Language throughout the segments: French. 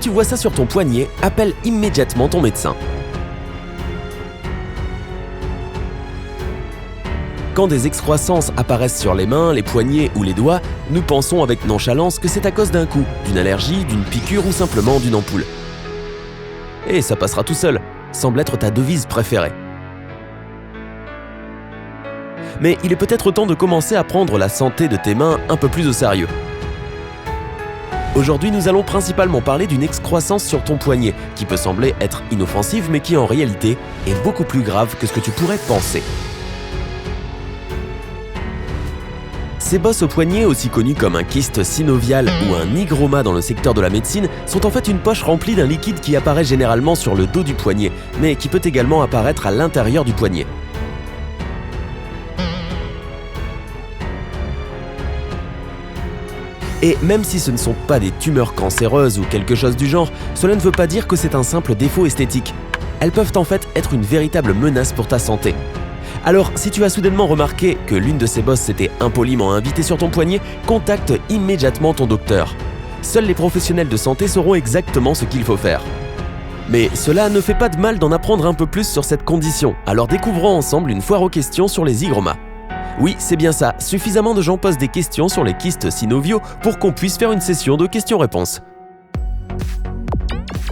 tu vois ça sur ton poignet, appelle immédiatement ton médecin. Quand des excroissances apparaissent sur les mains, les poignets ou les doigts, nous pensons avec nonchalance que c'est à cause d'un coup, d'une allergie, d'une piqûre ou simplement d'une ampoule. Et ça passera tout seul, semble être ta devise préférée. Mais il est peut-être temps de commencer à prendre la santé de tes mains un peu plus au sérieux. Aujourd'hui, nous allons principalement parler d'une excroissance sur ton poignet, qui peut sembler être inoffensive, mais qui en réalité est beaucoup plus grave que ce que tu pourrais penser. Ces bosses au poignet, aussi connues comme un kyste synovial ou un hygroma dans le secteur de la médecine, sont en fait une poche remplie d'un liquide qui apparaît généralement sur le dos du poignet, mais qui peut également apparaître à l'intérieur du poignet. Et même si ce ne sont pas des tumeurs cancéreuses ou quelque chose du genre, cela ne veut pas dire que c'est un simple défaut esthétique. Elles peuvent en fait être une véritable menace pour ta santé. Alors, si tu as soudainement remarqué que l'une de ces bosses s'était impoliment invitée sur ton poignet, contacte immédiatement ton docteur. Seuls les professionnels de santé sauront exactement ce qu'il faut faire. Mais cela ne fait pas de mal d'en apprendre un peu plus sur cette condition, alors découvrons ensemble une foire aux questions sur les hygromas. Oui, c'est bien ça, suffisamment de gens posent des questions sur les kystes synoviaux pour qu'on puisse faire une session de questions-réponses.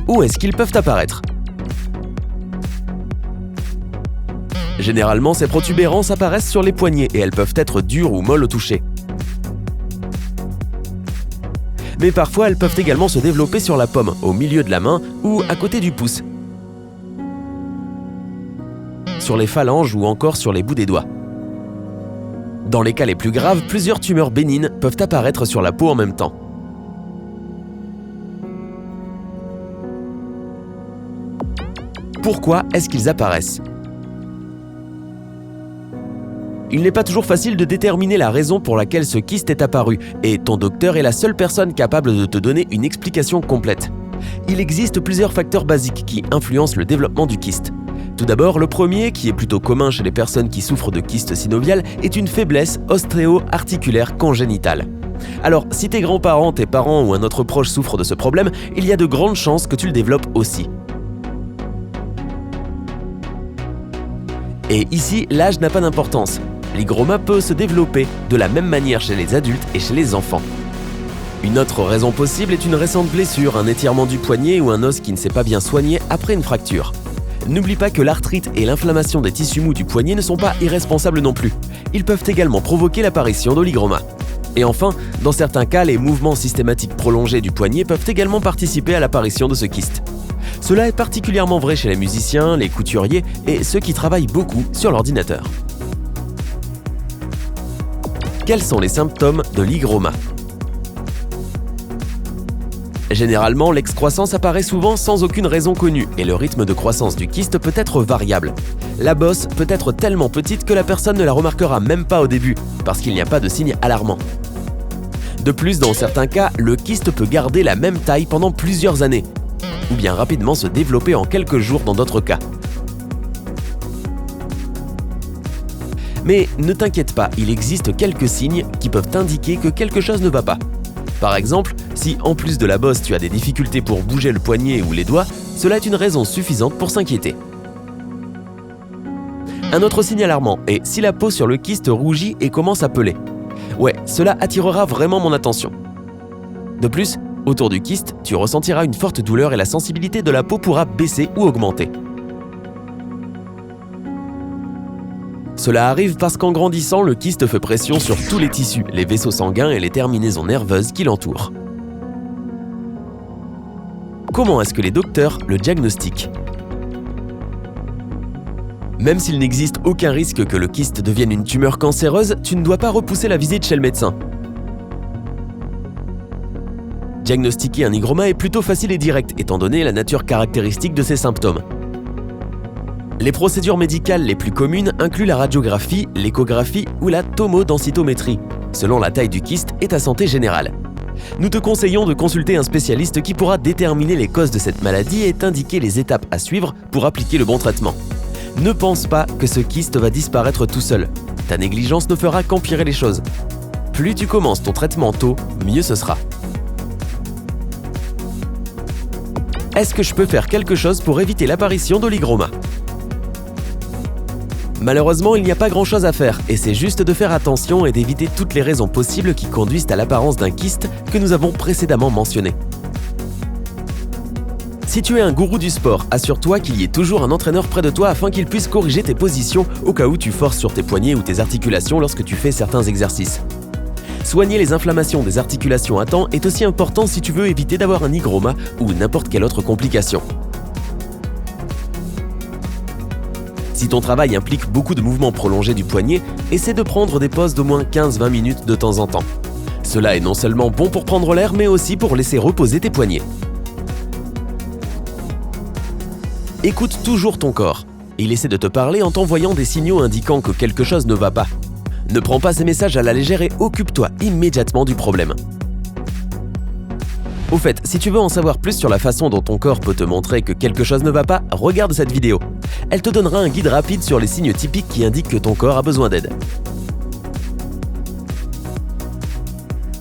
Où est-ce qu'ils peuvent apparaître ? Généralement, ces protubérances apparaissent sur les poignets et elles peuvent être dures ou molles au toucher. Mais parfois, elles peuvent également se développer sur la paume, au milieu de la main ou à côté du pouce, sur les phalanges ou encore sur les bouts des doigts. Dans les cas les plus graves, plusieurs tumeurs bénignes peuvent apparaître sur la peau en même temps. Pourquoi est-ce qu'ils apparaissent ? Il n'est pas toujours facile de déterminer la raison pour laquelle ce kyste est apparu, et ton docteur est la seule personne capable de te donner une explication complète. Il existe plusieurs facteurs basiques qui influencent le développement du kyste. Tout d'abord, le premier, qui est plutôt commun chez les personnes qui souffrent de kyste synovial, est une faiblesse ostéo-articulaire congénitale. Alors, si tes grands-parents, tes parents ou un autre proche souffrent de ce problème, il y a de grandes chances que tu le développes aussi. Et ici, l'âge n'a pas d'importance. L'hygroma peut se développer de la même manière chez les adultes et chez les enfants. Une autre raison possible est une récente blessure, un étirement du poignet ou un os qui ne s'est pas bien soigné après une fracture. N'oublie pas que l'arthrite et l'inflammation des tissus mous du poignet ne sont pas irresponsables non plus. Ils peuvent également provoquer l'apparition de l'hygroma. Et enfin, dans certains cas, les mouvements systématiques prolongés du poignet peuvent également participer à l'apparition de ce kyste. Cela est particulièrement vrai chez les musiciens, les couturiers et ceux qui travaillent beaucoup sur l'ordinateur. Quels sont les symptômes de l'hygroma ? Généralement, l'excroissance apparaît souvent sans aucune raison connue et le rythme de croissance du kyste peut être variable. La bosse peut être tellement petite que la personne ne la remarquera même pas au début, parce qu'il n'y a pas de signe alarmant. De plus, dans certains cas, le kyste peut garder la même taille pendant plusieurs années, ou bien rapidement se développer en quelques jours dans d'autres cas. Mais ne t'inquiète pas, il existe quelques signes qui peuvent indiquer que quelque chose ne va pas. Par exemple, si en plus de la bosse tu as des difficultés pour bouger le poignet ou les doigts, cela est une raison suffisante pour s'inquiéter. Un autre signe alarmant est si la peau sur le kyste rougit et commence à peler. Ouais, cela attirera vraiment mon attention. De plus, autour du kyste, tu ressentiras une forte douleur et la sensibilité de la peau pourra baisser ou augmenter. Cela arrive parce qu'en grandissant, le kyste fait pression sur tous les tissus, les vaisseaux sanguins et les terminaisons nerveuses qui l'entourent. Comment est-ce que les docteurs le diagnostiquent ? Même s'il n'existe aucun risque que le kyste devienne une tumeur cancéreuse, tu ne dois pas repousser la visite chez le médecin. Diagnostiquer un hygroma est plutôt facile et direct, étant donné la nature caractéristique de ses symptômes. Les procédures médicales les plus communes incluent la radiographie, l'échographie ou la tomodensitométrie, selon la taille du kyste et ta santé générale. Nous te conseillons de consulter un spécialiste qui pourra déterminer les causes de cette maladie et t'indiquer les étapes à suivre pour appliquer le bon traitement. Ne pense pas que ce kyste va disparaître tout seul. Ta négligence ne fera qu'empirer les choses. Plus tu commences ton traitement tôt, mieux ce sera. Est-ce que je peux faire quelque chose pour éviter l'apparition de l'hygroma ? Malheureusement, il n'y a pas grand-chose à faire, et c'est juste de faire attention et d'éviter toutes les raisons possibles qui conduisent à l'apparence d'un kyste que nous avons précédemment mentionné. Si tu es un gourou du sport, assure-toi qu'il y ait toujours un entraîneur près de toi afin qu'il puisse corriger tes positions au cas où tu forces sur tes poignets ou tes articulations lorsque tu fais certains exercices. Soigner les inflammations des articulations à temps est aussi important si tu veux éviter d'avoir un hygroma ou n'importe quelle autre complication. Si ton travail implique beaucoup de mouvements prolongés du poignet, essaie de prendre des pauses d'au moins 15-20 minutes de temps en temps. Cela est non seulement bon pour prendre l'air, mais aussi pour laisser reposer tes poignets. Écoute toujours ton corps. Il essaie de te parler en t'envoyant des signaux indiquant que quelque chose ne va pas. Ne prends pas ces messages à la légère et occupe-toi immédiatement du problème. Au fait, si tu veux en savoir plus sur la façon dont ton corps peut te montrer que quelque chose ne va pas, regarde cette vidéo. Elle te donnera un guide rapide sur les signes typiques qui indiquent que ton corps a besoin d'aide.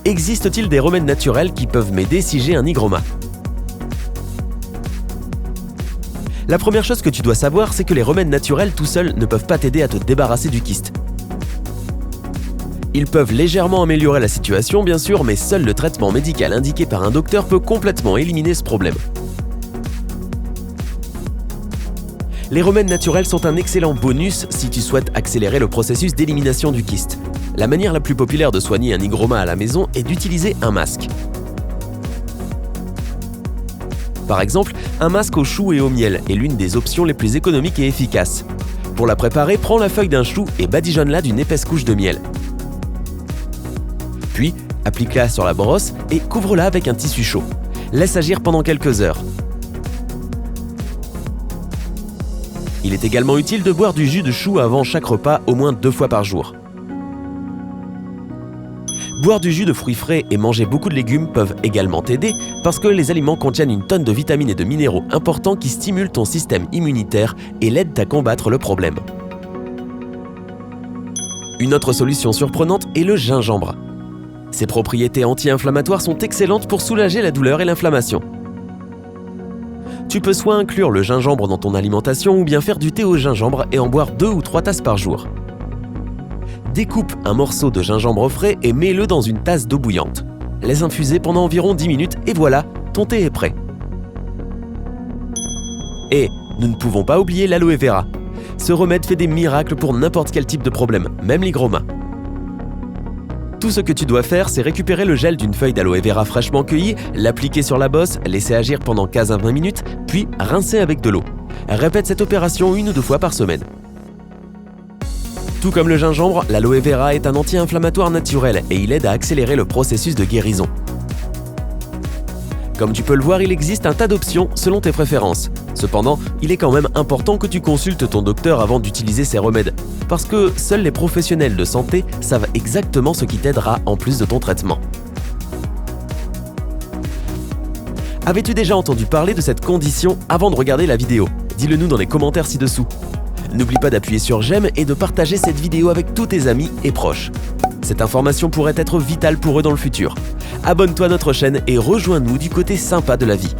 Existe-t-il des remèdes naturels qui peuvent m'aider si j'ai un hygroma ? La première chose que tu dois savoir, c'est que les remèdes naturels tout seuls ne peuvent pas t'aider à te débarrasser du kyste. Ils peuvent légèrement améliorer la situation, bien sûr, mais seul le traitement médical indiqué par un docteur peut complètement éliminer ce problème. Les remèdes naturels sont un excellent bonus si tu souhaites accélérer le processus d'élimination du kyste. La manière la plus populaire de soigner un hygroma à la maison est d'utiliser un masque. Par exemple, un masque au chou et au miel est l'une des options les plus économiques et efficaces. Pour la préparer, prends la feuille d'un chou et badigeonne-la d'une épaisse couche de miel. Puis, applique-la sur la brosse et couvre-la avec un tissu chaud. Laisse agir pendant quelques heures. Il est également utile de boire du jus de chou avant chaque repas au moins 2 fois par jour. Boire du jus de fruits frais et manger beaucoup de légumes peuvent également t'aider parce que les aliments contiennent une tonne de vitamines et de minéraux importants qui stimulent ton système immunitaire et l'aident à combattre le problème. Une autre solution surprenante est le gingembre. Ses propriétés anti-inflammatoires sont excellentes pour soulager la douleur et l'inflammation. Tu peux soit inclure le gingembre dans ton alimentation ou bien faire du thé au gingembre et en boire 2 ou 3 tasses par jour. Découpe un morceau de gingembre frais et mets-le dans une tasse d'eau bouillante. Laisse infuser pendant environ 10 minutes et voilà, ton thé est prêt. Et nous ne pouvons pas oublier l'aloe vera. Ce remède fait des miracles pour n'importe quel type de problème, même l'hygroma. Tout ce que tu dois faire, c'est récupérer le gel d'une feuille d'aloe vera fraîchement cueillie, l'appliquer sur la bosse, laisser agir pendant 15 à 20 minutes, puis rincer avec de l'eau. Répète cette opération 1 ou 2 fois par semaine. Tout comme le gingembre, l'aloe vera est un anti-inflammatoire naturel et il aide à accélérer le processus de guérison. Comme tu peux le voir, il existe un tas d'options selon tes préférences. Cependant, il est quand même important que tu consultes ton docteur avant d'utiliser ces remèdes, parce que seuls les professionnels de santé savent exactement ce qui t'aidera en plus de ton traitement. Avais-tu déjà entendu parler de cette condition avant de regarder la vidéo ? Dis-le nous dans les commentaires ci-dessous. N'oublie pas d'appuyer sur j'aime et de partager cette vidéo avec tous tes amis et proches. Cette information pourrait être vitale pour eux dans le futur. Abonne-toi à notre chaîne et rejoins-nous du côté sympa de la vie.